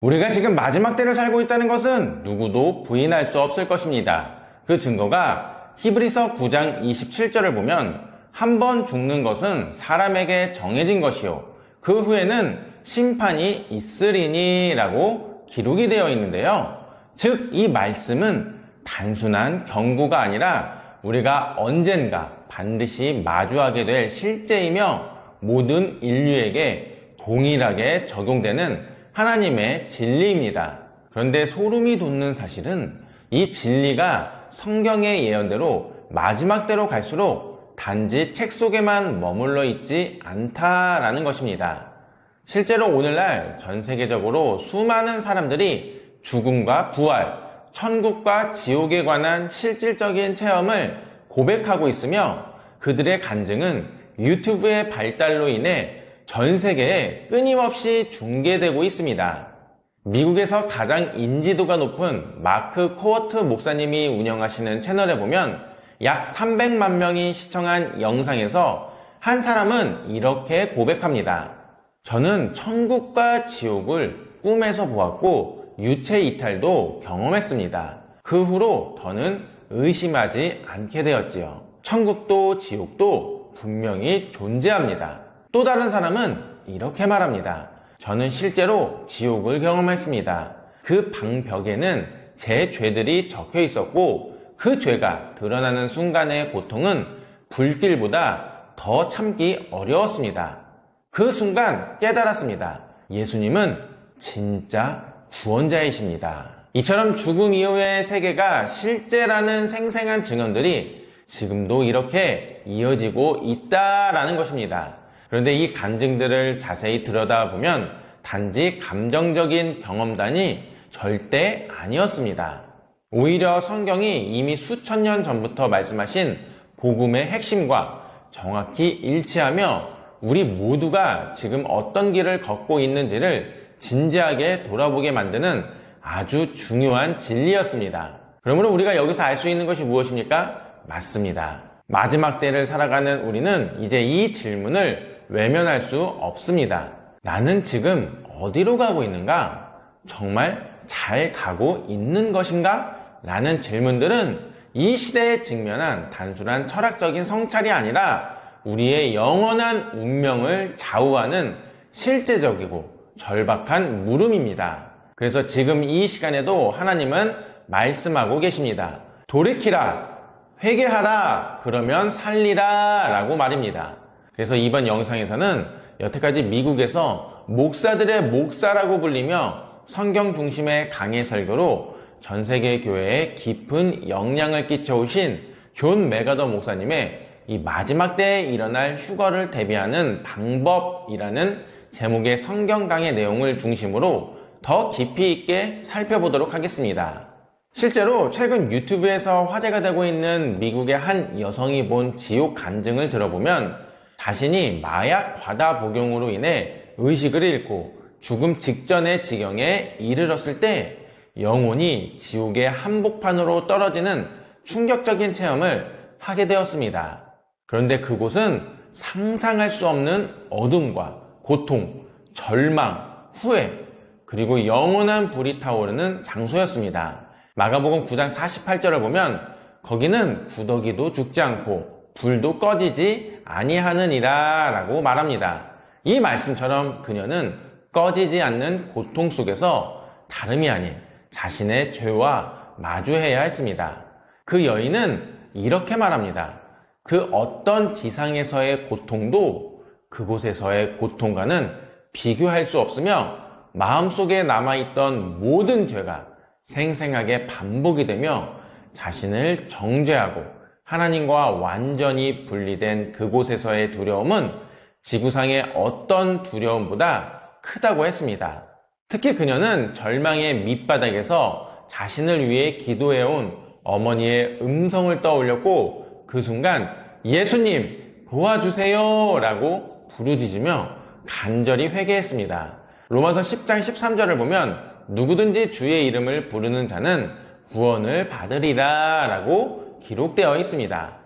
우리가 지금 마지막 때를 살고 있다는 것은 누구도 부인할 수 없을 것입니다. 그 증거가 히브리서 9장 27절을 보면 한 번 죽는 것은 사람에게 정해진 것이요 그 후에는 심판이 있으리니 라고 기록이 되어 있는데요. 즉 이 말씀은 단순한 경고가 아니라 우리가 언젠가 반드시 마주하게 될 실제이며 모든 인류에게 동일하게 적용되는 하나님의 진리입니다. 그런데 소름이 돋는 사실은 이 진리가 성경의 예언대로 마지막 때로 갈수록 단지 책 속에만 머물러 있지 않다라는 것입니다. 실제로 오늘날 전 세계적으로 수많은 사람들이 죽음과 부활, 천국과 지옥에 관한 실질적인 체험을 고백하고 있으며 그들의 간증은 유튜브의 발달로 인해 전 세계에 끊임없이 중계되고 있습니다. 미국에서 가장 인지도가 높은 마크 코어트 목사님이 운영하시는 채널에 보면 약 300만 명이 시청한 영상에서 한 사람은 이렇게 고백합니다. 저는 천국과 지옥을 꿈에서 보았고 유체 이탈도 경험했습니다. 그 후로 더는 의심하지 않게 되었지요. 천국도 지옥도 분명히 존재합니다. 또 다른 사람은 이렇게 말합니다. 저는 실제로 지옥을 경험했습니다. 그 방벽에는 제 죄들이 적혀 있었고 그 죄가 드러나는 순간의 고통은 불길보다 더 참기 어려웠습니다. 그 순간 깨달았습니다. 예수님은 진짜 구원자이십니다. 이처럼 죽음 이후의 세계가 실제라는 생생한 증언들이 지금도 이렇게 이어지고 있다라는 것입니다. 그런데 이 간증들을 자세히 들여다보면 단지 감정적인 경험단이 절대 아니었습니다. 오히려 성경이 이미 수천 년 전부터 말씀하신 복음의 핵심과 정확히 일치하며 우리 모두가 지금 어떤 길을 걷고 있는지를 진지하게 돌아보게 만드는 아주 중요한 진리였습니다. 그러므로 우리가 여기서 알 수 있는 것이 무엇입니까? 맞습니다. 마지막 때를 살아가는 우리는 이제 이 질문을 외면할 수 없습니다. 나는 지금 어디로 가고 있는가? 정말 잘 가고 있는 것인가? 라는 질문들은 이 시대에 직면한 단순한 철학적인 성찰이 아니라 우리의 영원한 운명을 좌우하는 실제적이고 절박한 물음입니다. 그래서 지금 이 시간에도 하나님은 말씀하고 계십니다. 돌이키라, 회개하라, 그러면 살리라 라고 말입니다. 그래서 이번 영상에서는 여태까지 미국에서 목사들의 목사라고 불리며 성경 중심의 강해 설교로 전 세계 교회에 깊은 영향을 끼쳐오신 존 맥아더 목사님의 이 마지막 때에 일어날 휴거를 대비하는 방법이라는 제목의 성경 강해 내용을 중심으로 더 깊이 있게 살펴보도록 하겠습니다. 실제로 최근 유튜브에서 화제가 되고 있는 미국의 한 여성이 본 지옥 간증을 들어보면 자신이 마약 과다 복용으로 인해 의식을 잃고 죽음 직전의 지경에 이르렀을 때 영혼이 지옥의 한복판으로 떨어지는 충격적인 체험을 하게 되었습니다. 그런데 그곳은 상상할 수 없는 어둠과 고통, 절망, 후회, 그리고 영원한 불이 타오르는 장소였습니다. 마가복음 9장 48절을 보면 거기는 구더기도 죽지 않고 불도 꺼지지 아니하느니라 라고 말합니다. 이 말씀처럼 그녀는 꺼지지 않는 고통 속에서 다름이 아닌 자신의 죄와 마주해야 했습니다. 그 여인은 이렇게 말합니다. 그 어떤 지상에서의 고통도 그곳에서의 고통과는 비교할 수 없으며 마음속에 남아있던 모든 죄가 생생하게 반복이 되며 자신을 정죄하고 하나님과 완전히 분리된 그곳에서의 두려움은 지구상의 어떤 두려움보다 크다고 했습니다. 특히 그녀는 절망의 밑바닥에서 자신을 위해 기도해온 어머니의 음성을 떠올naz고 그 순간 예수님 도와주세요 라고 부르짖으며 간절히 회개했습니다. 로마서 10장 13절을 보면 누구든지 주의 이름을 부르는 자는 구원을 받으리라 라고 기록되어 있습니다.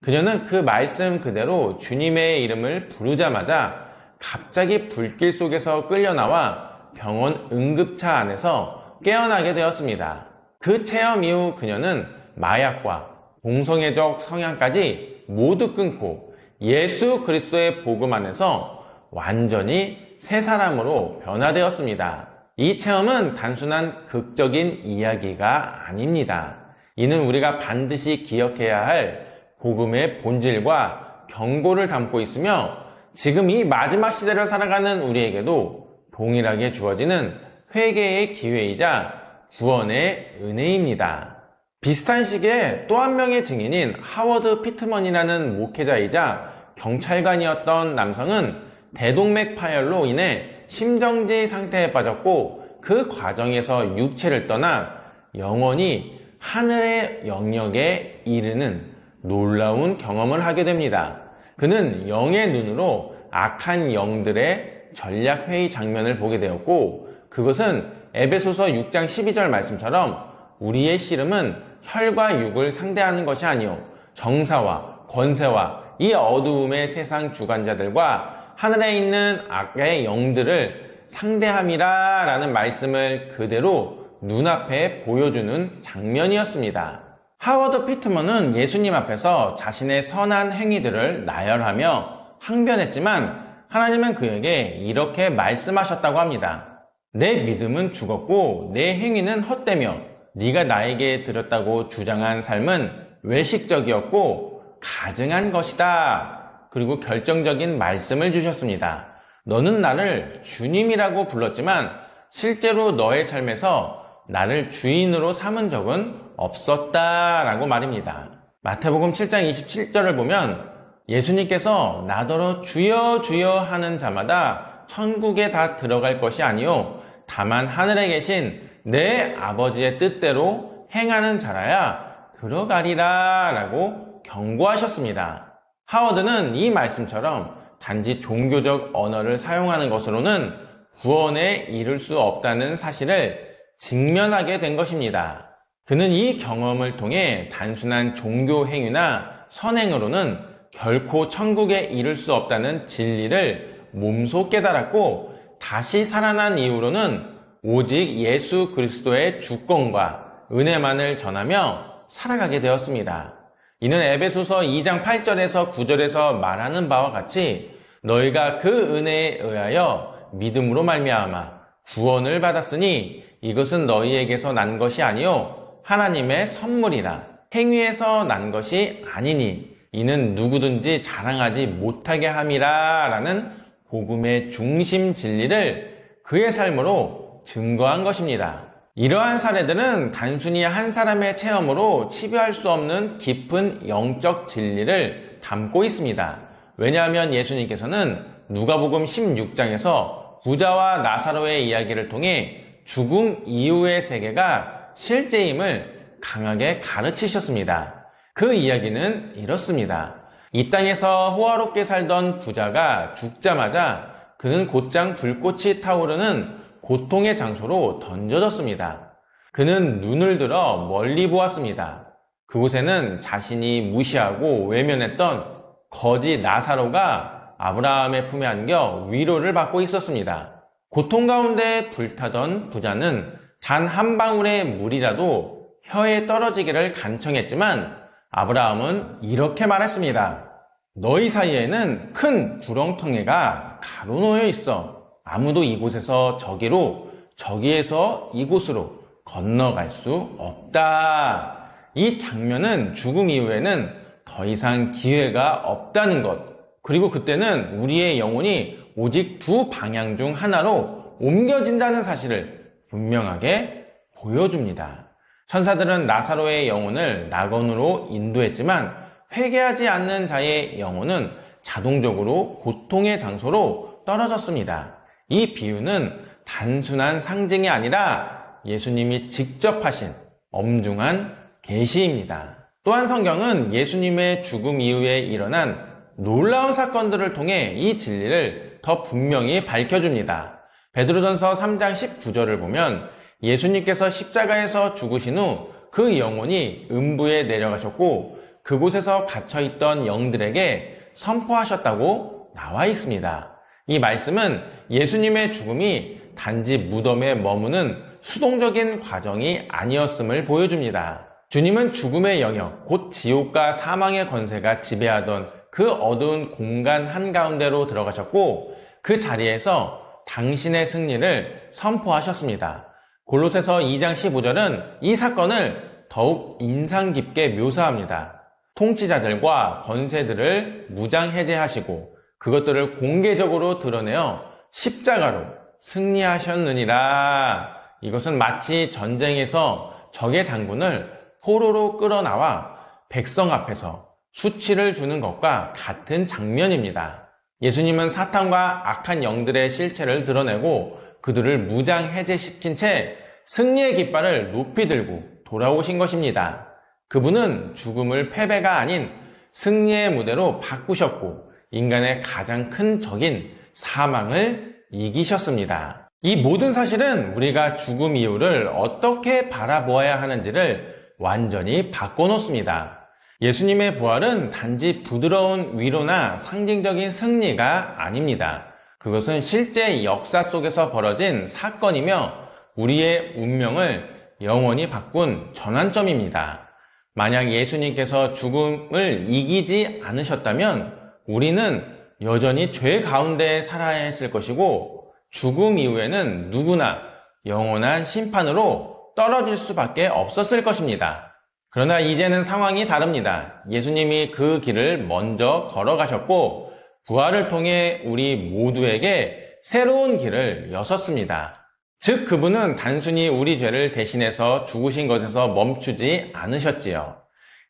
그녀는 그 말씀 그대로 주님의 이름을 부르자마자 갑자기 불길 속에서 끌려나와 병원 응급차 안에서 깨어나게 되었습니다. 그 체험 이후 그녀는 마약과 동성애적 성향까지 모두 끊고 예수 그리스도의 복음 안에서 완전히 새 사람으로 변화되었습니다. 이 체험은 단순한 극적인 이야기가 아닙니다. 이는 우리가 반드시 기억해야 할 복음의 본질과 경고를 담고 있으며 지금 이 마지막 시대를 살아가는 우리에게도 동일하게 주어지는 회개의 기회이자 구원의 은혜입니다. 비슷한 시기에 또 한 명의 증인인 하워드 피트먼이라는 목회자이자 경찰관이었던 남성은 대동맥 파열로 인해 심정지 상태에 빠졌고 그 과정에서 육체를 떠나 영원히 하늘의 영역에 이르는 놀라운 경험을 하게 됩니다. 그는 영의 눈으로 악한 영들의 전략회의 장면을 보게 되었고 그것은 에베소서 6장 12절 말씀처럼 우리의 씨름은 혈과 육을 상대하는 것이 아니요 정사와 권세와 이 어두움의 세상 주관자들과 하늘에 있는 악의 영들을 상대함이라 라는 말씀을 그대로 눈앞에 보여주는 장면이었습니다. 하워드 피트먼은 예수님 앞에서 자신의 선한 행위들을 나열하며 항변했지만 하나님은 그에게 이렇게 말씀하셨다고 합니다. 내 믿음은 죽었고 내 행위는 헛되며 네가 나에게 드렸다고 주장한 삶은 외식적이었고 가증한 것이다. 그리고 결정적인 말씀을 주셨습니다. 너는 나를 주님이라고 불렀지만 실제로 너의 삶에서 나를 주인으로 삼은 적은 없었다라고 말입니다. 마태복음 7장 27절을 보면 예수님께서 나더러 주여 주여 하는 자마다 천국에 다 들어갈 것이 아니요 다만 하늘에 계신 내 아버지의 뜻대로 행하는 자라야 들어가리라 라고 경고하셨습니다. 하워드는 이 말씀처럼 단지 종교적 언어를 사용하는 것으로는 구원에 이를 수 없다는 사실을 직면하게 된 것입니다. 그는 이 경험을 통해 단순한 종교 행위나 선행으로는 결코 천국에 이를 수 없다는 진리를 몸소 깨달았고 다시 살아난 이후로는 오직 예수 그리스도의 주권과 은혜만을 전하며 살아가게 되었습니다. 이는 에베소서 2장 8절에서 9절에서 말하는 바와 같이 너희가 그 은혜에 의하여 믿음으로 말미암아 구원을 받았으니 이것은 너희에게서 난 것이 아니요 하나님의 선물이라. 행위에서 난 것이 아니니 이는 누구든지 자랑하지 못하게 함이라 라는 복음의 중심 진리를 그의 삶으로 증거한 것입니다. 이러한 사례들은 단순히 한 사람의 체험으로 치부할 수 없는 깊은 영적 진리를 담고 있습니다. 왜냐하면 예수님께서는 누가복음 16장에서 부자와 나사로의 이야기를 통해 죽음 이후의 세계가 실제임을 강하게 가르치셨습니다. 그 이야기는 이렇습니다. 이 땅에서 호화롭게 살던 부자가 죽자마자 그는 곧장 불꽃이 타오르는 고통의 장소로 던져졌습니다. 그는 눈을 들어 멀리 보았습니다. 그곳에는 자신이 무시하고 외면했던 거지 나사로가 아브라함의 품에 안겨 위로를 받고 있었습니다. 고통 가운데 불타던 부자는 단 한 방울의 물이라도 혀에 떨어지기를 간청했지만 아브라함은 이렇게 말했습니다. 너희 사이에는 큰 구렁텅이가 가로놓여 있어. 아무도 이곳에서 저기로, 저기에서 이곳으로 건너갈 수 없다. 이 장면은 죽음 이후에는 더 이상 기회가 없다는 것, 그리고 그때는 우리의 영혼이 오직 두 방향 중 하나로 옮겨진다는 사실을 분명하게 보여줍니다. 천사들은 나사로의 영혼을 낙원으로 인도했지만 회개하지 않는 자의 영혼은 자동적으로 고통의 장소로 떨어졌습니다. 이 비유는 단순한 상징이 아니라 예수님이 직접 하신 엄중한 계시입니다. 또한 성경은 예수님의 죽음 이후에 일어난 놀라운 사건들을 통해 이 진리를 더 분명히 밝혀줍니다. 베드로전서 3장 19절을 보면 예수님께서 십자가에서 죽으신 후 그 영혼이 음부에 내려가셨고 그곳에서 갇혀있던 영들에게 선포하셨다고 나와 있습니다. 이 말씀은 예수님의 죽음이 단지 무덤에 머무는 수동적인 과정이 아니었음을 보여줍니다. 주님은 죽음의 영역, 곧 지옥과 사망의 권세가 지배하던 그 어두운 공간 한가운데로 들어가셨고 그 자리에서 당신의 승리를 선포하셨습니다. 골로새서 2장 15절은 이 사건을 더욱 인상 깊게 묘사합니다. 통치자들과 권세들을 무장해제하시고 그것들을 공개적으로 드러내어 십자가로 승리하셨느니라. 이것은 마치 전쟁에서 적의 장군을 포로로 끌어나와 백성 앞에서 수치를 주는 것과 같은 장면입니다. 예수님은 사탄과 악한 영들의 실체를 드러내고 그들을 무장해제시킨 채 승리의 깃발을 높이 들고 돌아오신 것입니다. 그분은 죽음을 패배가 아닌 승리의 무대로 바꾸셨고 인간의 가장 큰 적인 사망을 이기셨습니다. 이 모든 사실은 우리가 죽음 이후를 어떻게 바라보아야 하는지를 완전히 바꿔놓습니다. 예수님의 부활은 단지 부드러운 위로나 상징적인 승리가 아닙니다. 그것은 실제 역사 속에서 벌어진 사건이며 우리의 운명을 영원히 바꾼 전환점입니다. 만약 예수님께서 죽음을 이기지 않으셨다면 우리는 여전히 죄 가운데 살아야 했을 것이고 죽음 이후에는 누구나 영원한 심판으로 떨어질 수밖에 없었을 것입니다. 그러나 이제는 상황이 다릅니다. 예수님이 그 길을 먼저 걸어가셨고 부활을 통해 우리 모두에게 새로운 길을 여셨습니다. 즉 그분은 단순히 우리 죄를 대신해서 죽으신 것에서 멈추지 않으셨지요.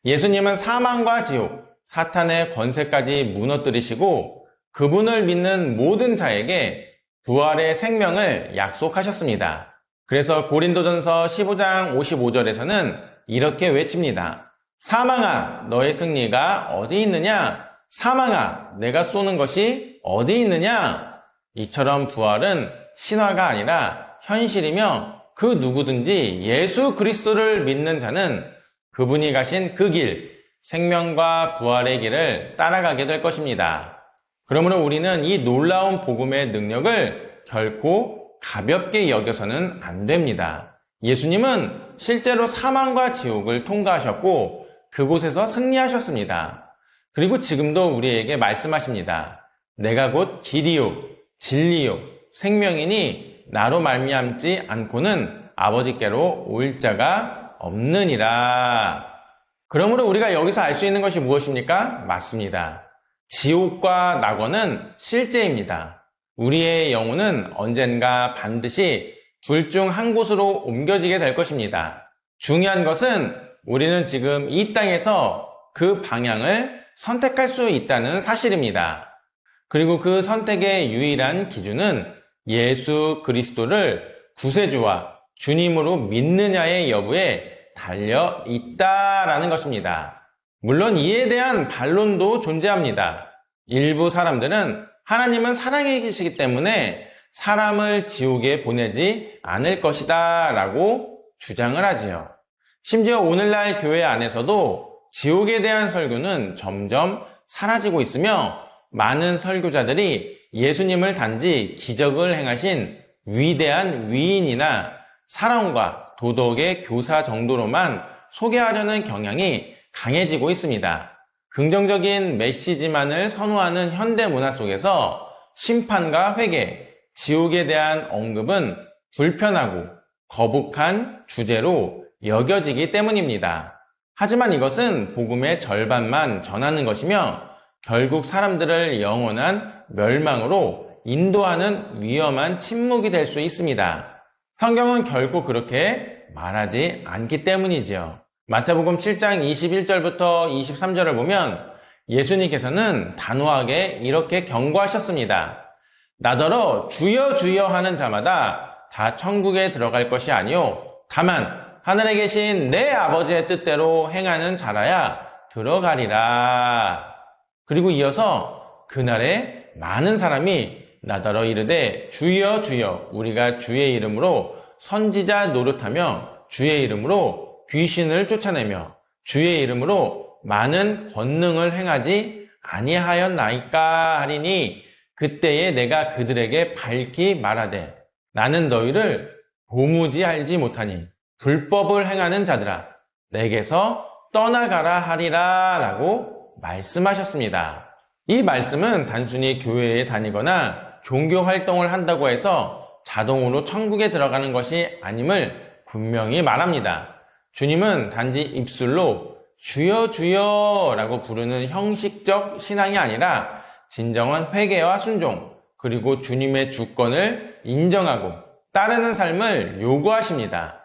예수님은 사망과 지옥, 사탄의 권세까지 무너뜨리시고 그분을 믿는 모든 자에게 부활의 생명을 약속하셨습니다. 그래서 고린도전서 15장 55절에서는 이렇게 외칩니다. 사망아, 너의 승리가 어디 있느냐? 사망아, 내가 쏘는 것이 어디 있느냐? 이처럼 부활은 신화가 아니라 현실이며 그 누구든지 예수 그리스도를 믿는 자는 그분이 가신 그 길, 생명과 부활의 길을 따라가게 될 것입니다. 그러므로 우리는 이 놀라운 복음의 능력을 결코 가볍게 여겨서는 안 됩니다. 예수님은 실제로 사망과 지옥을 통과하셨고 그곳에서 승리하셨습니다. 그리고 지금도 우리에게 말씀하십니다. 내가 곧 길이요, 진리요, 생명이니 나로 말미암지 않고는 아버지께로 올 자가 없느니라. 그러므로 우리가 여기서 알 수 있는 것이 무엇입니까? 맞습니다. 지옥과 낙원은 실제입니다. 우리의 영혼은 언젠가 반드시 둘 중 한 곳으로 옮겨지게 될 것입니다. 중요한 것은 우리는 지금 이 땅에서 그 방향을 선택할 수 있다는 사실입니다. 그리고 그 선택의 유일한 기준은 예수 그리스도를 구세주와 주님으로 믿느냐의 여부에 달려 있다라는 것입니다. 물론 이에 대한 반론도 존재합니다. 일부 사람들은 하나님은 사랑이 계시기 때문에 사람을 지옥에 보내지 않을 것이다 라고 주장을 하지요. 심지어 오늘날 교회 안에서도 지옥에 대한 설교는 점점 사라지고 있으며 많은 설교자들이 예수님을 단지 기적을 행하신 위대한 위인이나 사랑과 도덕의 교사 정도로만 소개하려는 경향이 강해지고 있습니다. 긍정적인 메시지만을 선호하는 현대 문화 속에서 심판과 회개, 지옥에 대한 언급은 불편하고 거북한 주제로 여겨지기 때문입니다. 하지만 이것은 복음의 절반만 전하는 것이며 결국 사람들을 영원한 멸망으로 인도하는 위험한 침묵이 될 수 있습니다. 성경은 결코 그렇게 말하지 않기 때문이지요. 마태복음 7장 21절부터 23절을 보면 예수님께서는 단호하게 이렇게 경고하셨습니다. 나더러 주여 주여 하는 자마다 다 천국에 들어갈 것이 아니요 다만 하늘에 계신 내 아버지의 뜻대로 행하는 자라야 들어가리라. 그리고 이어서 그날에 많은 사람이 나더러 이르되 주여 주여 우리가 주의 이름으로 선지자 노릇하며 주의 이름으로 귀신을 쫓아내며 주의 이름으로 많은 권능을 행하지 아니하였나이까 하리니 그때에 내가 그들에게 밝히 말하되 나는 너희를 도무지 알지 못하니 불법을 행하는 자들아 내게서 떠나가라 하리라 라고 말씀하셨습니다. 이 말씀은 단순히 교회에 다니거나 종교 활동을 한다고 해서 자동으로 천국에 들어가는 것이 아님을 분명히 말합니다. 주님은 단지 입술로 주여 주여 라고 부르는 형식적 신앙이 아니라 진정한 회개와 순종, 그리고 주님의 주권을 인정하고 따르는 삶을 요구하십니다.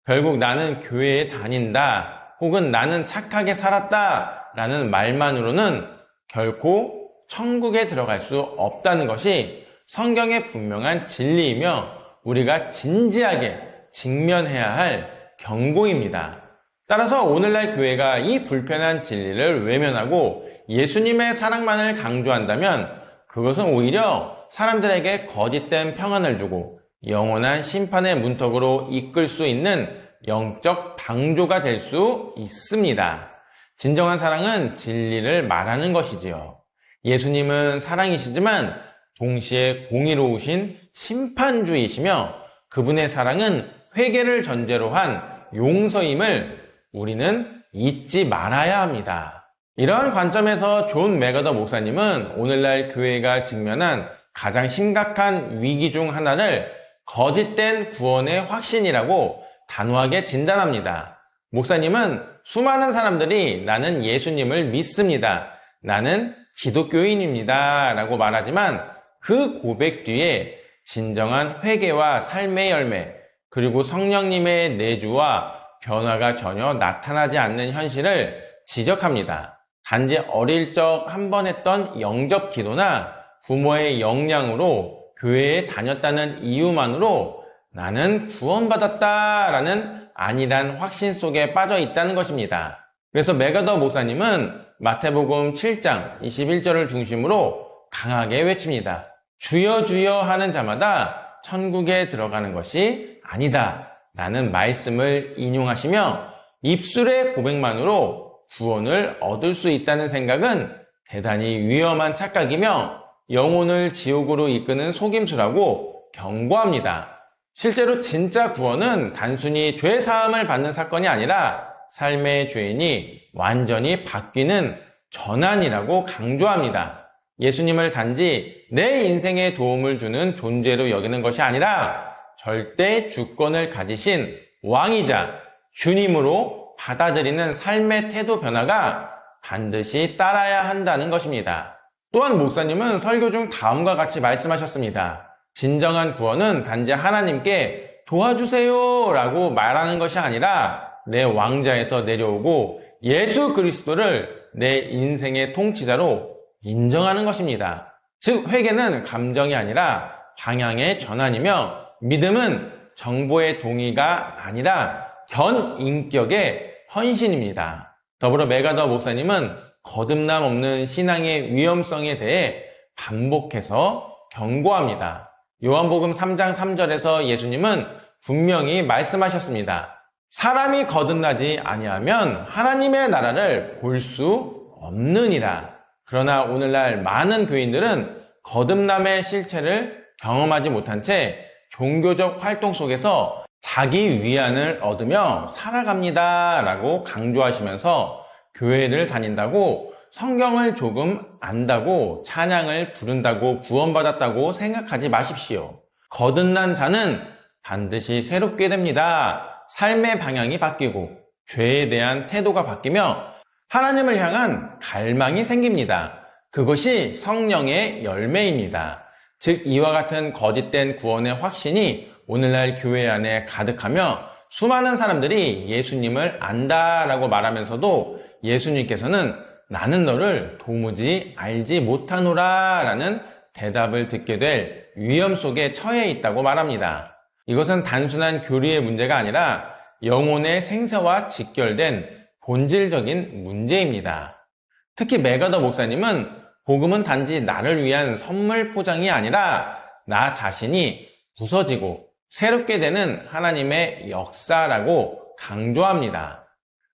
결국 나는 교회에 다닌다 혹은 나는 착하게 살았다 라는 말만으로는 결코 천국에 들어갈 수 없다는 것이 성경의 분명한 진리이며 우리가 진지하게 직면해야 할 경고입니다. 따라서 오늘날 교회가 이 불편한 진리를 외면하고 예수님의 사랑만을 강조한다면 그것은 오히려 사람들에게 거짓된 평안을 주고 영원한 심판의 문턱으로 이끌 수 있는 영적 방조가 될 수 있습니다. 진정한 사랑은 진리를 말하는 것이지요. 예수님은 사랑이시지만 동시에 공의로우신 심판주이시며 그분의 사랑은 회개를 전제로 한 용서임을 우리는 잊지 말아야 합니다. 이러한 관점에서 존 맥어더 목사님은 오늘날 교회가 직면한 가장 심각한 위기 중 하나를 거짓된 구원의 확신이라고 단호하게 진단합니다. 목사님은 수많은 사람들이 나는 예수님을 믿습니다. 나는 기독교인입니다. 라고 말하지만 그 고백 뒤에 진정한 회개와 삶의 열매, 그리고 성령님의 내주와 변화가 전혀 나타나지 않는 현실을 지적합니다. 단지 어릴 적 한 번 했던 영접 기도나 부모의 영향으로 교회에 다녔다는 이유만으로 나는 구원받았다라는 안일한 확신 속에 빠져 있다는 것입니다. 그래서 맥어더 목사님은 마태복음 7장 21절을 중심으로 강하게 외칩니다. 주여 주여 하는 자마다 천국에 들어가는 것이 아니다 라는 말씀을 인용하시며 입술의 고백만으로 구원을 얻을 수 있다는 생각은 대단히 위험한 착각이며 영혼을 지옥으로 이끄는 속임수라고 경고합니다. 실제로 진짜 구원은 단순히 죄 사함을 받는 사건이 아니라 삶의 죄인이 완전히 바뀌는 전환이라고 강조합니다. 예수님을 단지 내 인생에 도움을 주는 존재로 여기는 것이 아니라 절대 주권을 가지신 왕이자 주님으로 받아들이는 삶의 태도 변화가 반드시 따라야 한다는 것입니다. 또한 목사님은 설교 중 다음과 같이 말씀하셨습니다. 진정한 구원은 단지 하나님께 도와주세요 라고 말하는 것이 아니라 내 왕자에서 내려오고 예수 그리스도를 내 인생의 통치자로 인정하는 것입니다. 즉 회개는 감정이 아니라 방향의 전환이며 믿음은 정보의 동의가 아니라 전 인격의 헌신입니다. 더불어 맥어더 목사님은 거듭남 없는 신앙의 위험성에 대해 반복해서 경고합니다. 요한복음 3장 3절에서 예수님은 분명히 말씀하셨습니다. 사람이 거듭나지 아니하면 하나님의 나라를 볼 수 없느니라. 그러나 오늘날 많은 교인들은 거듭남의 실체를 경험하지 못한 채 종교적 활동 속에서 자기 위안을 얻으며 살아갑니다 라고 강조하시면서 교회를 다닌다고 성경을 조금 안다고 찬양을 부른다고 구원받았다고 생각하지 마십시오. 거듭난 자는 반드시 새롭게 됩니다. 삶의 방향이 바뀌고 죄에 대한 태도가 바뀌며 하나님을 향한 갈망이 생깁니다. 그것이 성령의 열매입니다. 즉 이와 같은 거짓된 구원의 확신이 오늘날 교회 안에 가득하며 수많은 사람들이 예수님을 안다라고 말하면서도 예수님께서는 나는 너를 도무지 알지 못하노라 라는 대답을 듣게 될 위험 속에 처해 있다고 말합니다. 이것은 단순한 교리의 문제가 아니라 영혼의 생사와 직결된 본질적인 문제입니다. 특히 맥어더 목사님은 복음은 단지 나를 위한 선물 포장이 아니라 나 자신이 부서지고 새롭게 되는 하나님의 역사라고 강조합니다.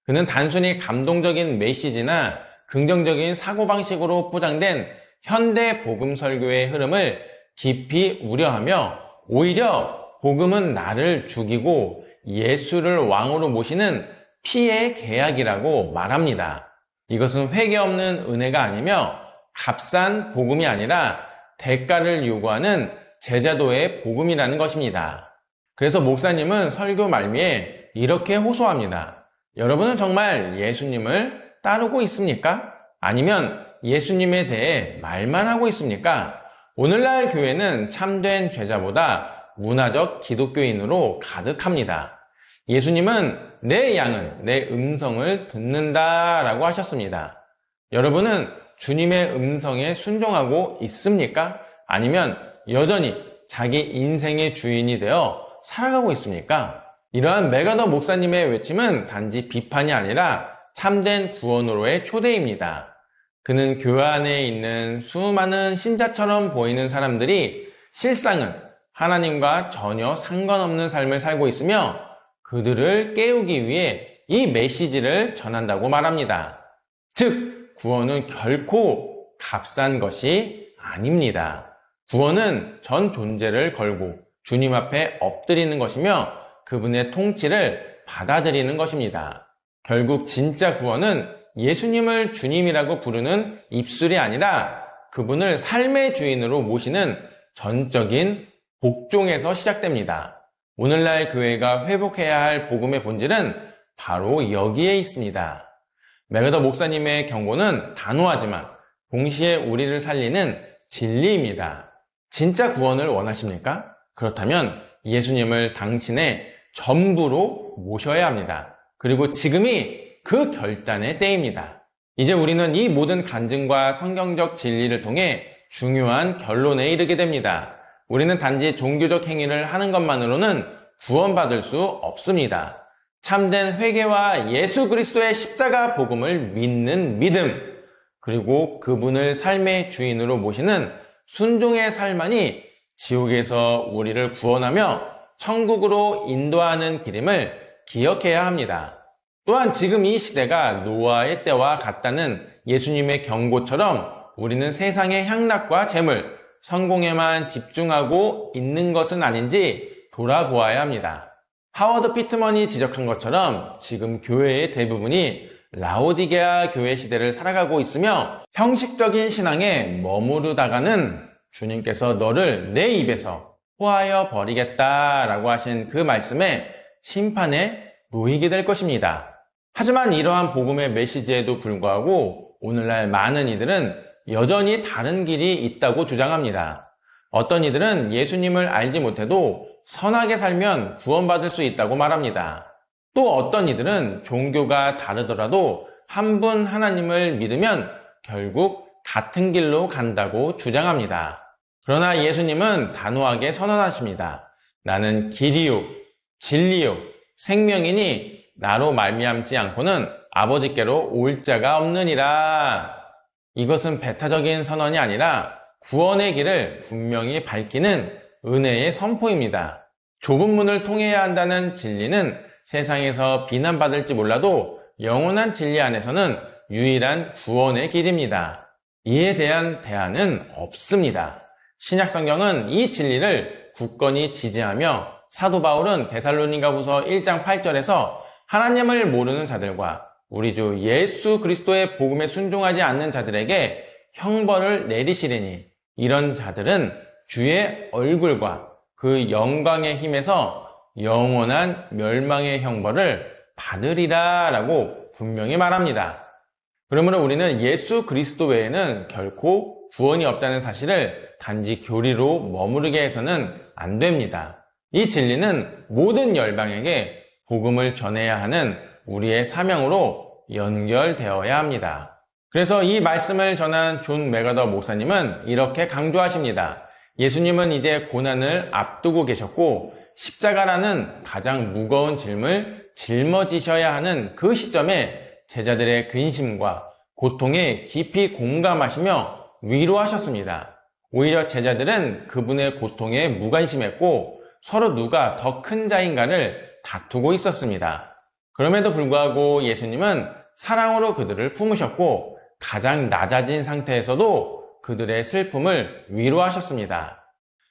그는 단순히 감동적인 메시지나 긍정적인 사고방식으로 포장된 현대 복음 설교의 흐름을 깊이 우려하며 오히려 복음은 나를 죽이고 예수를 왕으로 모시는 피의 계약이라고 말합니다. 이것은 회개 없는 은혜가 아니며 값싼 복음이 아니라 대가를 요구하는 제자도의 복음이라는 것입니다. 그래서 목사님은 설교 말미에 이렇게 호소합니다. 여러분은 정말 예수님을 따르고 있습니까? 아니면 예수님에 대해 말만 하고 있습니까? 오늘날 교회는 참된 제자보다 문화적 기독교인으로 가득합니다. 예수님은 내 양은 내 음성을 듣는다 라고 하셨습니다. 여러분은 주님의 음성에 순종하고 있습니까? 아니면 여전히 자기 인생의 주인이 되어 살아가고 있습니까? 이러한 메가더 목사님의 외침은 단지 비판이 아니라 참된 구원으로의 초대입니다. 그는 교회 안에 있는 수많은 신자처럼 보이는 사람들이 실상은 하나님과 전혀 상관없는 삶을 살고 있으며 그들을 깨우기 위해 이 메시지를 전한다고 말합니다. 즉, 구원은 결코 값싼 것이 아닙니다. 구원은 전 존재를 걸고 주님 앞에 엎드리는 것이며 그분의 통치를 받아들이는 것입니다. 결국 진짜 구원은 예수님을 주님이라고 부르는 입술이 아니라 그분을 삶의 주인으로 모시는 전적인 복종에서 시작됩니다. 오늘날 교회가 회복해야 할 복음의 본질은 바로 여기에 있습니다. 메가더 목사님의 경고는 단호하지만 동시에 우리를 살리는 진리입니다. 진짜 구원을 원하십니까? 그렇다면 예수님을 당신의 전부로 모셔야 합니다. 그리고 지금이 그 결단의 때입니다. 이제 우리는 이 모든 간증과 성경적 진리를 통해 중요한 결론에 이르게 됩니다. 우리는 단지 종교적 행위를 하는 것만으로는 구원받을 수 없습니다. 참된 회개와 예수 그리스도의 십자가 복음을 믿는 믿음, 그리고 그분을 삶의 주인으로 모시는 순종의 삶만이 지옥에서 우리를 구원하며 천국으로 인도하는 길임을 기억해야 합니다. 또한 지금 이 시대가 노아의 때와 같다는 예수님의 경고처럼 우리는 세상의 향락과 재물, 성공에만 집중하고 있는 것은 아닌지 돌아보아야 합니다. 하워드 피트먼이 지적한 것처럼 지금 교회의 대부분이 라오디게아 교회 시대를 살아가고 있으며 형식적인 신앙에 머무르다가는 주님께서 너를 내 입에서 호하여 버리겠다라고 하신 그 말씀에 심판에 놓이게 될 것입니다. 하지만 이러한 복음의 메시지에도 불구하고 오늘날 많은 이들은 여전히 다른 길이 있다고 주장합니다. 어떤 이들은 예수님을 알지 못해도 선하게 살면 구원받을 수 있다고 말합니다. 또 어떤 이들은 종교가 다르더라도 한 분 하나님을 믿으면 결국 같은 길로 간다고 주장합니다. 그러나 예수님은 단호하게 선언하십니다. 나는 길이요, 진리요, 생명이니 나로 말미암지 않고는 아버지께로 올 자가 없느니라. 이것은 배타적인 선언이 아니라 구원의 길을 분명히 밝히는 은혜의 선포입니다. 좁은 문을 통해야 한다는 진리는 세상에서 비난받을지 몰라도 영원한 진리 안에서는 유일한 구원의 길입니다. 이에 대한 대안은 없습니다. 신약 성경은 이 진리를 굳건히 지지하며 사도 바울은 데살로니가후서 1장 8절에서 하나님을 모르는 자들과 우리 주 예수 그리스도의 복음에 순종하지 않는 자들에게 형벌을 내리시리니 이런 자들은 주의 얼굴과 그 영광의 힘에서 영원한 멸망의 형벌을 받으리라 라고 분명히 말합니다. 그러므로 우리는 예수 그리스도 외에는 결코 구원이 없다는 사실을 단지 교리로 머무르게 해서는 안 됩니다. 이 진리는 모든 열방에게 복음을 전해야 하는 우리의 사명으로 연결되어야 합니다. 그래서 이 말씀을 전한 존 메가더 목사님은 이렇게 강조하십니다. 예수님은 이제 고난을 앞두고 계셨고 십자가라는 가장 무거운 짐을 짊어지셔야 하는 그 시점에 제자들의 근심과 고통에 깊이 공감하시며 위로하셨습니다. 오히려 제자들은 그분의 고통에 무관심했고 서로 누가 더 큰 자인가를 다투고 있었습니다. 그럼에도 불구하고 예수님은 사랑으로 그들을 품으셨고 가장 낮아진 상태에서도 그들의 슬픔을 위로하셨습니다.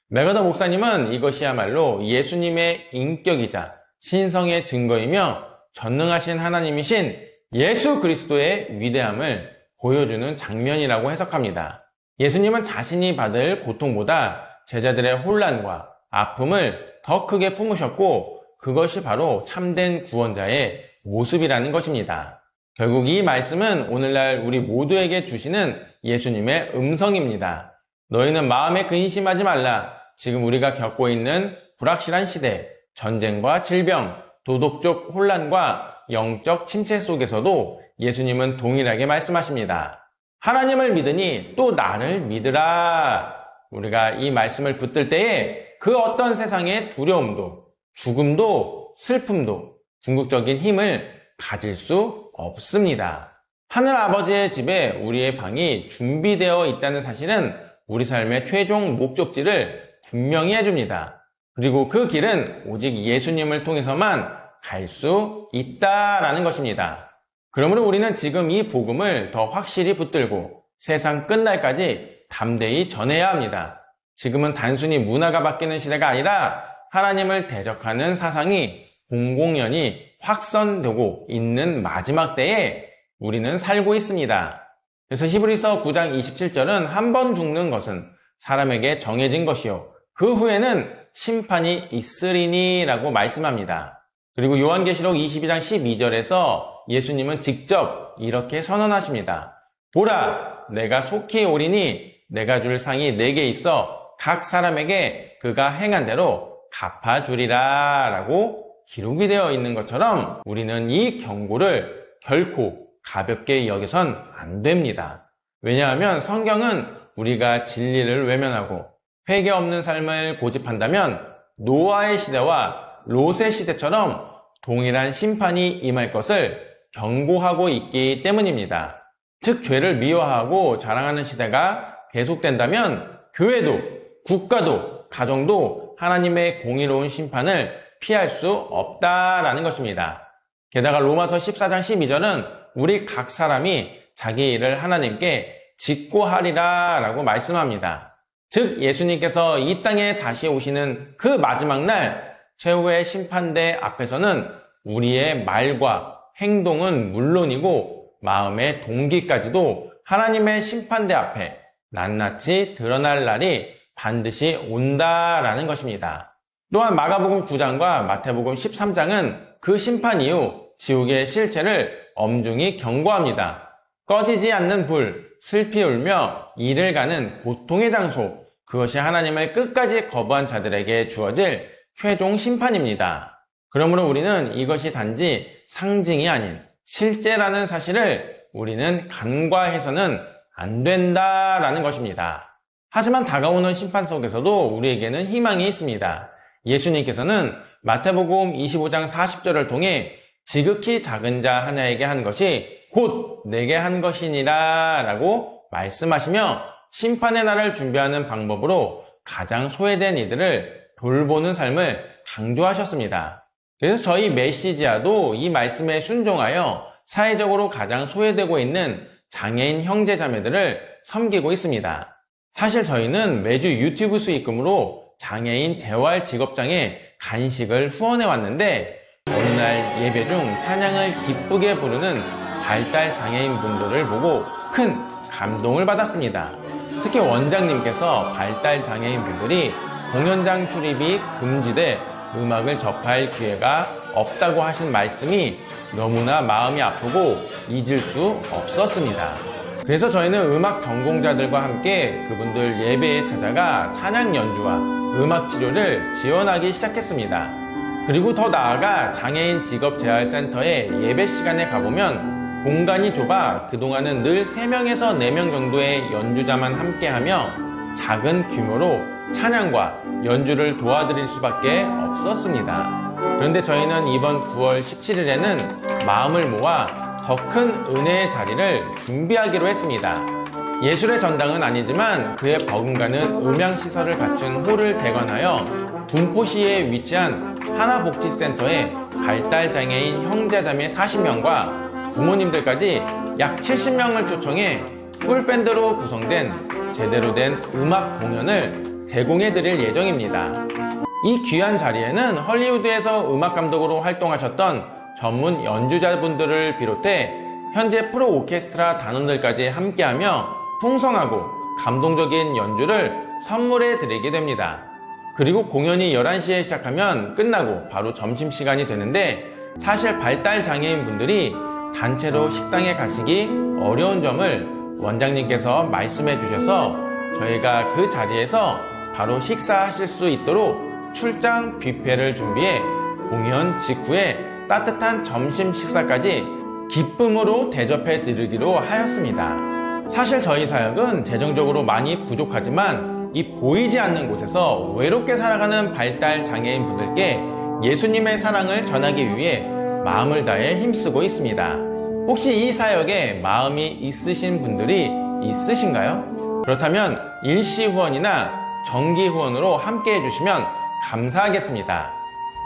맥어더 목사님은 이것이야말로 예수님의 인격이자 신성의 증거이며 전능하신 하나님이신 예수 그리스도의 위대함을 보여주는 장면이라고 해석합니다. 예수님은 자신이 받을 고통보다 제자들의 혼란과 아픔을 더 크게 품으셨고 그것이 바로 참된 구원자의 모습이라는 것입니다. 결국 이 말씀은 오늘날 우리 모두에게 주시는 예수님의 음성입니다. 너희는 마음에 근심하지 말라. 지금 우리가 겪고 있는 불확실한 시대, 전쟁과 질병, 도덕적 혼란과 영적 침체 속에서도 예수님은 동일하게 말씀하십니다. 하나님을 믿으니 또 나를 믿으라. 우리가 이 말씀을 붙들 때에 그 어떤 세상의 두려움도, 죽음도, 슬픔도 궁극적인 힘을 가질 수 없습니다. 하늘 아버지의 집에 우리의 방이 준비되어 있다는 사실은 우리 삶의 최종 목적지를 분명히 해줍니다. 그리고 그 길은 오직 예수님을 통해서만 갈 수 있다라는 것입니다. 그러므로 우리는 지금 이 복음을 더 확실히 붙들고 세상 끝날까지 담대히 전해야 합니다. 지금은 단순히 문화가 바뀌는 시대가 아니라 하나님을 대적하는 사상이 공공연히 확산되고 있는 마지막 때에 우리는 살고 있습니다. 그래서 히브리서 9장 27절은 한 번 죽는 것은 사람에게 정해진 것이요 그 후에는 심판이 있으리니 라고 말씀합니다. 그리고 요한계시록 22장 12절에서 예수님은 직접 이렇게 선언하십니다. 보라, 내가 속히 오리니 내가 줄 상이 내게 있어 각 사람에게 그가 행한 대로 갚아주리라 라고 기록이 되어 있는 것처럼 우리는 이 경고를 결코 가볍게 여겨선 안 됩니다. 왜냐하면 성경은 우리가 진리를 외면하고 회개 없는 삶을 고집한다면 노아의 시대와 롯의 시대처럼 동일한 심판이 임할 것을 경고하고 있기 때문입니다. 즉 죄를 미워하고 자랑하는 시대가 계속된다면 교회도, 국가도, 가정도 하나님의 공의로운 심판을 피할 수 없다라는 것입니다. 게다가 로마서 14장 12절은 우리 각 사람이 자기 일을 하나님께 짓고 하리라 라고 말씀합니다. 즉 예수님께서 이 땅에 다시 오시는 그 마지막 날 최후의 심판대 앞에서는 우리의 말과 행동은 물론이고 마음의 동기까지도 하나님의 심판대 앞에 낱낱이 드러날 날이 반드시 온다라는 것입니다. 또한 마가복음 9장과 마태복음 13장은 그 심판 이후 지옥의 실체를 엄중히 경고합니다. 꺼지지 않는 불, 슬피 울며 이를 가는 고통의 장소, 그것이 하나님을 끝까지 거부한 자들에게 주어질 최종 심판입니다. 그러므로 우리는 이것이 단지 상징이 아닌 실제라는 사실을 우리는 간과해서는 안 된다라는 것입니다. 하지만 다가오는 심판 속에서도 우리에게는 희망이 있습니다. 예수님께서는 마태복음 25장 40절을 통해 지극히 작은 자 하나에게 한 것이 곧 내게 한 것이니라 라고 말씀하시며 심판의 날을 준비하는 방법으로 가장 소외된 이들을 돌보는 삶을 강조하셨습니다. 그래서 저희 메시지아도 이 말씀에 순종하여 사회적으로 가장 소외되고 있는 장애인 형제 자매들을 섬기고 있습니다. 사실 저희는 매주 유튜브 수익금으로 장애인 재활직업장에 간식을 후원해 왔는데 어느 날 예배 중 찬양을 기쁘게 부르는 발달 장애인 분들을 보고 큰 감동을 받았습니다. 특히 원장님께서 발달 장애인 분들이 공연장 출입이 금지돼 음악을 접할 기회가 없다고 하신 말씀이 너무나 마음이 아프고 잊을 수 없었습니다. 그래서 저희는 음악 전공자들과 함께 그분들 예배에 찾아가 찬양 연주와 음악 치료를 지원하기 시작했습니다. 그리고 더 나아가 장애인 직업재활센터의 예배 시간에 가보면 공간이 좁아 그동안은 늘 3명에서 4명 정도의 연주자만 함께하며 작은 규모로 찬양과 연주를 도와드릴 수밖에 없었습니다. 그런데 저희는 이번 9월 17일에는 마음을 모아 더 큰 은혜의 자리를 준비하기로 했습니다. 예술의 전당은 아니지만 그에 버금가는 음향시설을 갖춘 홀을 대관하여 군포시에 위치한 하나복지센터에 발달장애인 형제자매 40명과 부모님들까지 약 70명을 초청해 풀밴드로 구성된 제대로 된 음악 공연을 제공해 드릴 예정입니다. 이 귀한 자리에는 헐리우드에서 음악감독으로 활동하셨던 전문 연주자분들을 비롯해 현재 프로 오케스트라 단원들까지 함께하며 풍성하고 감동적인 연주를 선물해 드리게 됩니다. 그리고 공연이 11시에 시작하면 끝나고 바로 점심시간이 되는데, 사실 발달장애인 분들이 단체로 식당에 가시기 어려운 점을 원장님께서 말씀해 주셔서 저희가 그 자리에서 바로 식사하실 수 있도록 출장 뷔페를 준비해 공연 직후에 따뜻한 점심 식사까지 기쁨으로 대접해 드리기로 하였습니다. 사실 저희 사역은 재정적으로 많이 부족하지만 이 보이지 않는 곳에서 외롭게 살아가는 발달 장애인 분들께 예수님의 사랑을 전하기 위해 마음을 다해 힘쓰고 있습니다. 혹시 이 사역에 마음이 있으신 분들이 있으신가요? 그렇다면 일시 후원이나 정기 후원으로 함께 해주시면 감사하겠습니다.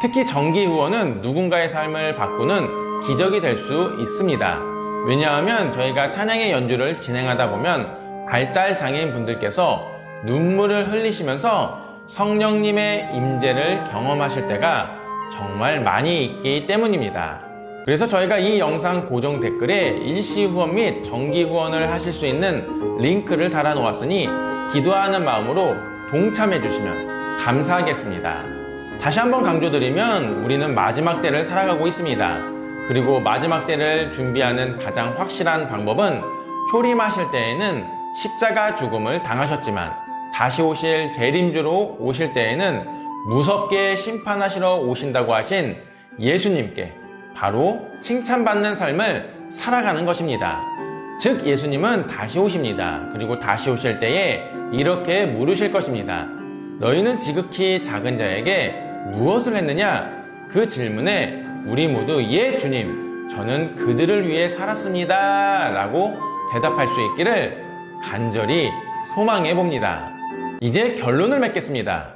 특히 정기 후원은 누군가의 삶을 바꾸는 기적이 될 수 있습니다. 왜냐하면 저희가 찬양의 연주를 진행하다 보면 발달 장애인 분들께서 눈물을 흘리시면서 성령님의 임재를 경험하실 때가 정말 많이 있기 때문입니다. 그래서 저희가 이 영상 고정 댓글에 일시 후원 및 정기 후원을 하실 수 있는 링크를 달아 놓았으니 기도하는 마음으로 동참해 주시면 감사하겠습니다. 다시 한번 강조드리면 우리는 마지막 때를 살아가고 있습니다. 그리고 마지막 때를 준비하는 가장 확실한 방법은 초림하실 때에는 십자가 죽음을 당하셨지만 다시 오실 재림주로 오실 때에는 무섭게 심판하시러 오신다고 하신 예수님께 바로 칭찬받는 삶을 살아가는 것입니다. 즉 예수님은 다시 오십니다. 그리고 다시 오실 때에 이렇게 물으실 것입니다. 너희는 지극히 작은 자에게 무엇을 했느냐? 그 질문에 우리 모두 예 주님, 저는 그들을 위해 살았습니다 라고 대답할 수 있기를 간절히 소망해 봅니다. 이제 결론을 맺겠습니다.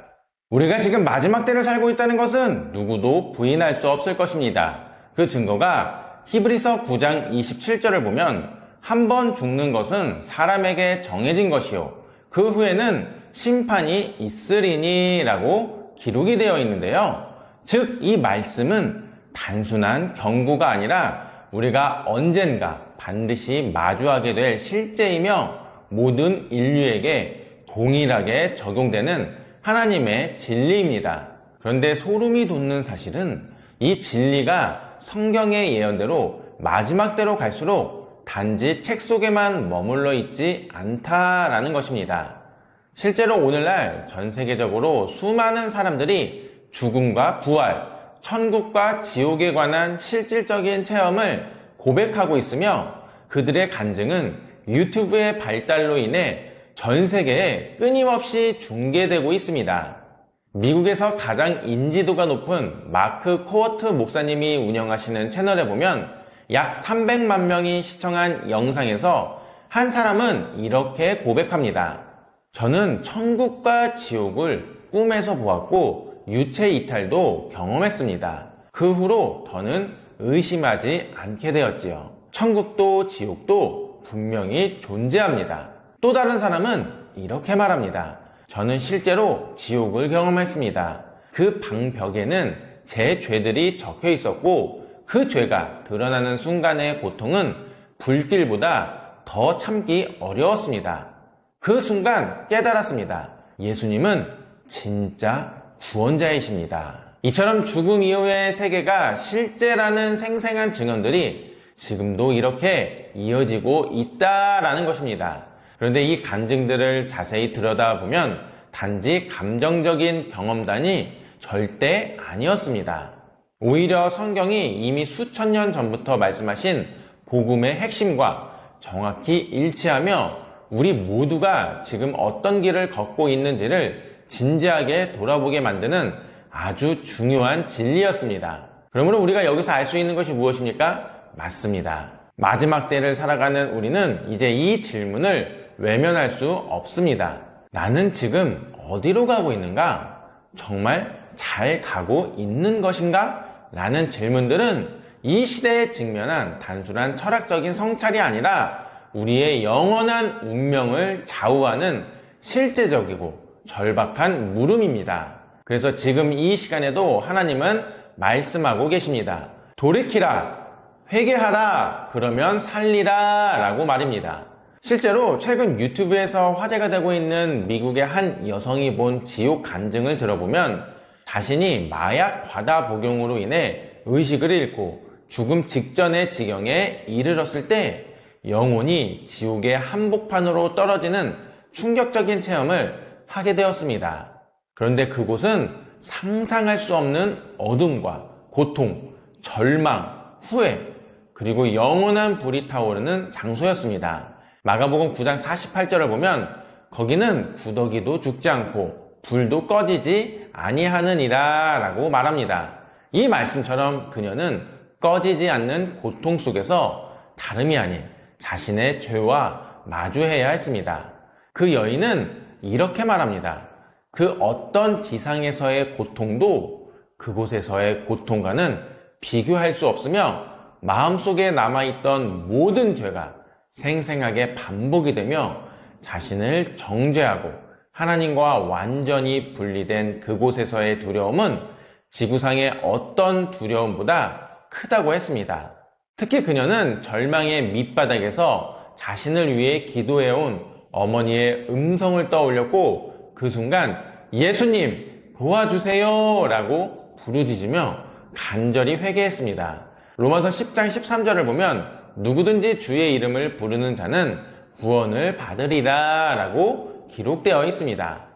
우리가 지금 마지막 때를 살고 있다는 것은 누구도 부인할 수 없을 것입니다. 그 증거가 히브리서 9장 27절을 보면 한 번 죽는 것은 사람에게 정해진 것이요 그 후에는 심판이 있으리니 라고 기록이 되어 있는데요. 즉 이 말씀은 단순한 경고가 아니라 우리가 언젠가 반드시 마주하게 될 실제이며 모든 인류에게 동일하게 적용되는 하나님의 진리입니다. 그런데 소름이 돋는 사실은 이 진리가 성경의 예언대로 마지막 때로 갈수록 단지 책 속에만 머물러 있지 않다라는 것입니다. 실제로 오늘날 전 세계적으로 수많은 사람들이 죽음과 부활, 천국과 지옥에 관한 실질적인 체험을 고백하고 있으며 그들의 간증은 유튜브의 발달로 인해 전 세계에 끊임없이 중계되고 있습니다. 미국에서 가장 인지도가 높은 마크 코어트 목사님이 운영하시는 채널에 보면 약 300만 명이 시청한 영상에서 한 사람은 이렇게 고백합니다. 저는 천국과 지옥을 꿈에서 보았고 유체 이탈도 경험했습니다. 그 후로 더는 의심하지 않게 되었지요. 천국도 지옥도 분명히 존재합니다. 또 다른 사람은 이렇게 말합니다. 저는 실제로 지옥을 경험했습니다. 그 방벽에는 제 죄들이 적혀 있었고 그 죄가 드러나는 순간의 고통은 불길보다 더 참기 어려웠습니다. 그 순간 깨달았습니다. 예수님은 진짜 구원자이십니다. 이처럼 죽음 이후의 세계가 실제라는 생생한 증언들이 지금도 이렇게 이어지고 있다라는 것입니다. 그런데 이 간증들을 자세히 들여다보면 단지 감정적인 경험단이 절대 아니었습니다. 오히려 성경이 이미 수천 년 전부터 말씀하신 복음의 핵심과 정확히 일치하며 우리 모두가 지금 어떤 길을 걷고 있는지를 진지하게 돌아보게 만드는 아주 중요한 진리였습니다. 그러므로 우리가 여기서 알 수 있는 것이 무엇입니까? 맞습니다. 마지막 때를 살아가는 우리는 이제 이 질문을 외면할 수 없습니다. 나는 지금 어디로 가고 있는가? 정말 잘 가고 있는 것인가? 라는 질문들은 이 시대에 직면한 단순한 철학적인 성찰이 아니라 우리의 영원한 운명을 좌우하는 실제적이고 절박한 물음입니다. 그래서 지금 이 시간에도 하나님은 말씀하고 계십니다. 돌이키라, 회개하라, 그러면 살리라 라고 말입니다. 실제로 최근 유튜브에서 화제가 되고 있는 미국의 한 여성이 본 지옥 간증을 들어보면 자신이 마약 과다 복용으로 인해 의식을 잃고 죽음 직전의 지경에 이르렀을 때 영혼이 지옥의 한복판으로 떨어지는 충격적인 체험을 하게 되었습니다. 그런데 그곳은 상상할 수 없는 어둠과 고통, 절망, 후회, 그리고 영원한 불이 타오르는 장소였습니다. 마가복음 9장 48절을 보면 거기는 구더기도 죽지 않고 불도 꺼지지 아니하느니라 라고 말합니다. 이 말씀처럼 그녀는 꺼지지 않는 고통 속에서 다름이 아닌 자신의 죄와 마주해야 했습니다. 그 여인은 이렇게 말합니다. 그 어떤 지상에서의 고통도 그곳에서의 고통과는 비교할 수 없으며 마음속에 남아있던 모든 죄가 생생하게 반복이 되며 자신을 정죄하고 하나님과 완전히 분리된 그곳에서의 두려움은 지구상의 어떤 두려움보다 크다고 했습니다. 특히 그녀는 절망의 밑바닥에서 자신을 위해 기도해온 어머니의 음성을 떠올렸고 그 순간 예수님 도와주세요 라고 부르짖으며 간절히 회개했습니다. 로마서 10장 13절을 보면 누구든지 주의 이름을 부르는 자는 구원을 받으리라 라고 기록되어 있습니다.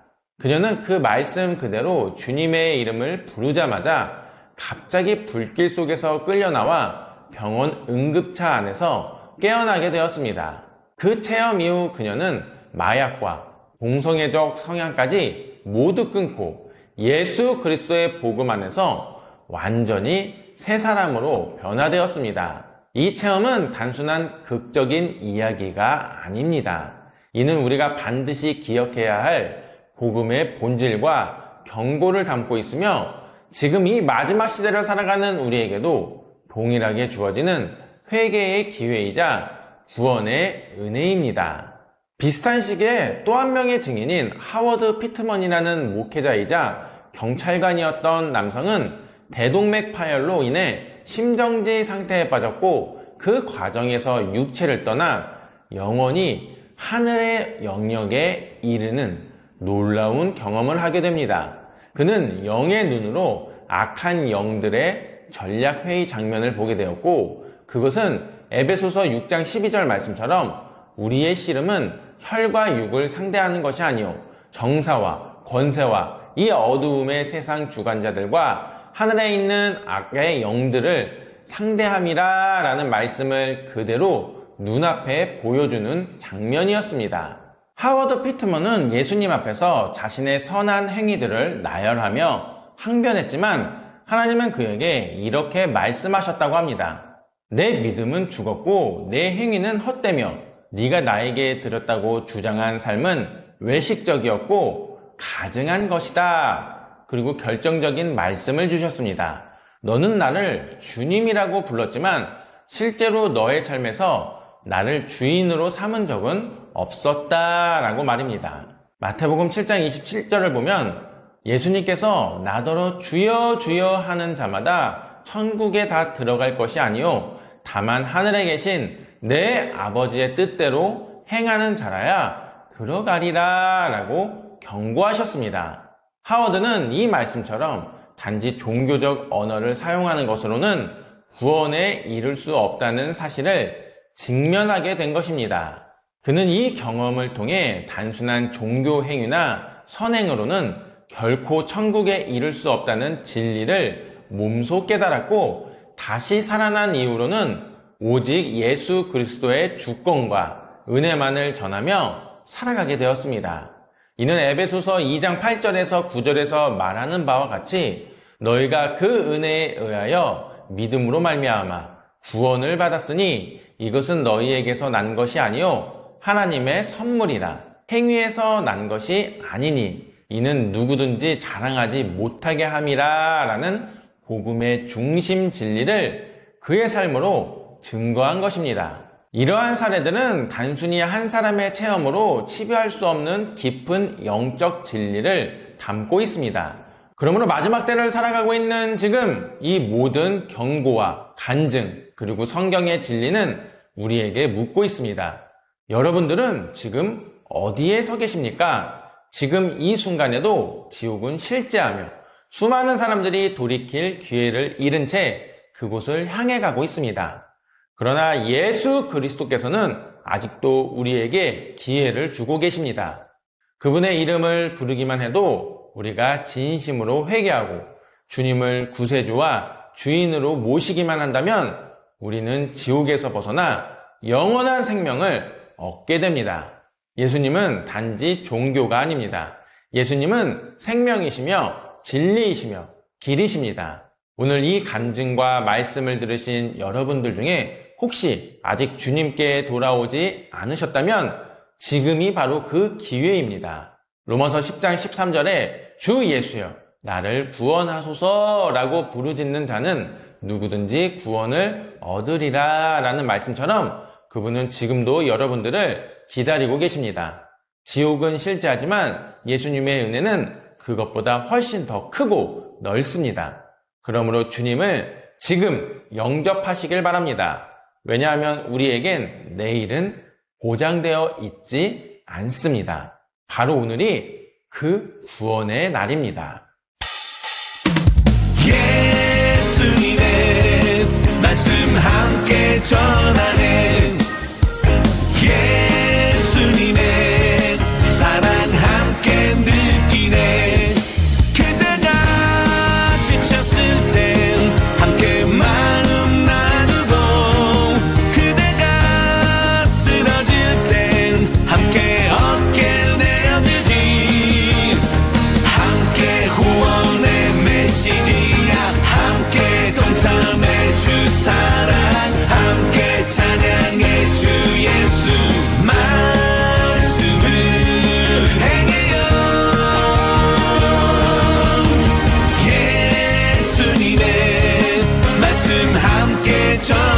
그녀는 그 말씀 그대로 주님의 이름을 부르자마자 갑자기 불길 속에서 끌려나와 병원 응급차 안에서 깨어나게 되었습니다. 그 체험 이후 그녀는 마약과 공성애적 성향까지 모두 끊고 예수 그리스도의 복음 안에서 완전히 새 사람으로 변화되었습니다. 이 체험은 단순한 극적인 이야기가 아닙니다. 이는 우리가 반드시 기억해야 할 복음의 본질과 경고를 담고 있으며 지금 이 마지막 시대를 살아가는 우리에게도 동일하게 주어지는 회개의 기회이자 구원의 은혜입니다. 비슷한 시기에 또 한 명의 증인인 하워드 피트먼이라는 목회자이자 경찰관이었던 남성은 대동맥 파열로 인해 심정지 상태에 빠졌고 그 과정에서 육체를 떠나 영원히 하늘의 영역에 이르는 놀라운 경험을 하게 됩니다. 그는 영의 눈으로 악한 영들의 전략회의 장면을 보게 되었고 그것은 에베소서 6장 12절 말씀처럼 우리의 씨름은 혈과 육을 상대하는 것이 아니요 정사와 권세와 이 어두움의 세상 주관자들과 하늘에 있는 악의 영들을 상대함이라 라는 말씀을 그대로 눈앞에 보여주는 장면이었습니다. 하워드 피트먼은 예수님 앞에서 자신의 선한 행위들을 나열하며 항변했지만 하나님은 그에게 이렇게 말씀하셨다고 합니다. 내 믿음은 죽었고 내 행위는 헛되며 네가 나에게 드렸다고 주장한 삶은 외식적이었고 가증한 것이다. 그리고 결정적인 말씀을 주셨습니다. 너는 나를 주님이라고 불렀지만 실제로 너의 삶에서 나를 주인으로 삼은 적은 없었다라고 말입니다. 마태복음 7장 27절을 보면 예수님께서 나더러 주여 주여 하는 자마다 천국에 다 들어갈 것이 아니요 다만 하늘에 계신 내 아버지의 뜻대로 행하는 자라야 들어가리라 라고 경고하셨습니다. 하워드는 이 말씀처럼 단지 종교적 언어를 사용하는 것으로는 구원에 이를 수 없다는 사실을 직면하게 된 것입니다. 그는 이 경험을 통해 단순한 종교 행위나 선행으로는 결코 천국에 이를 수 없다는 진리를 몸소 깨달았고 다시 살아난 이후로는 오직 예수 그리스도의 주권과 은혜만을 전하며 살아가게 되었습니다. 이는 에베소서 2장 8절에서 9절에서 말하는 바와 같이 너희가 그 은혜에 의하여 믿음으로 말미암아 구원을 받았으니 이것은 너희에게서 난 것이 아니요 하나님의 선물이라 행위에서 난 것이 아니니 이는 누구든지 자랑하지 못하게 함이라 라는 복음의 중심 진리를 그의 삶으로 증거한 것입니다. 이러한 사례들은 단순히 한 사람의 체험으로 치부할 수 없는 깊은 영적 진리를 담고 있습니다. 그러므로 마지막 때를 살아가고 있는 지금 이 모든 경고와 간증 그리고 성경의 진리는 우리에게 묻고 있습니다. 여러분들은 지금 어디에 서 계십니까? 지금 이 순간에도 지옥은 실제하며 수많은 사람들이 돌이킬 기회를 잃은 채 그곳을 향해 가고 있습니다. 그러나 예수 그리스도께서는 아직도 우리에게 기회를 주고 계십니다. 그분의 이름을 부르기만 해도 우리가 진심으로 회개하고 주님을 구세주와 주인으로 모시기만 한다면 우리는 지옥에서 벗어나 영원한 생명을 얻게 됩니다. 예수님은 단지 종교가 아닙니다. 예수님은 생명이시며 진리이시며 길이십니다. 오늘 이 간증과 말씀을 들으신 여러분들 중에 혹시 아직 주님께 돌아오지 않으셨다면 지금이 바로 그 기회입니다. 로마서 10장 13절에 주 예수여 나를 구원하소서 라고 부르짖는 자는 누구든지 구원을 얻으리라 라는 말씀처럼 그분은 지금도 여러분들을 기다리고 계십니다. 지옥은 실제하지만 예수님의 은혜는 그것보다 훨씬 더 크고 넓습니다. 그러므로 주님을 지금 영접하시길 바랍니다. 왜냐하면 우리에겐 내일은 보장되어 있지 않습니다. 바로 오늘이 그 구원의 날입니다. 예수님의 말씀 함께 전하네. 예수님의 사랑 함께 느끼네. 그대가 지쳤을 땐 함께 마음 나누고 그대가 쓰러질 땐 함께 어깨 내어주지. 함께 후원의 메시지야. 함께 동참해 주 사랑 함께 찬양해 주 예수 말씀을 행해요. 예수님의 말씀 함께 전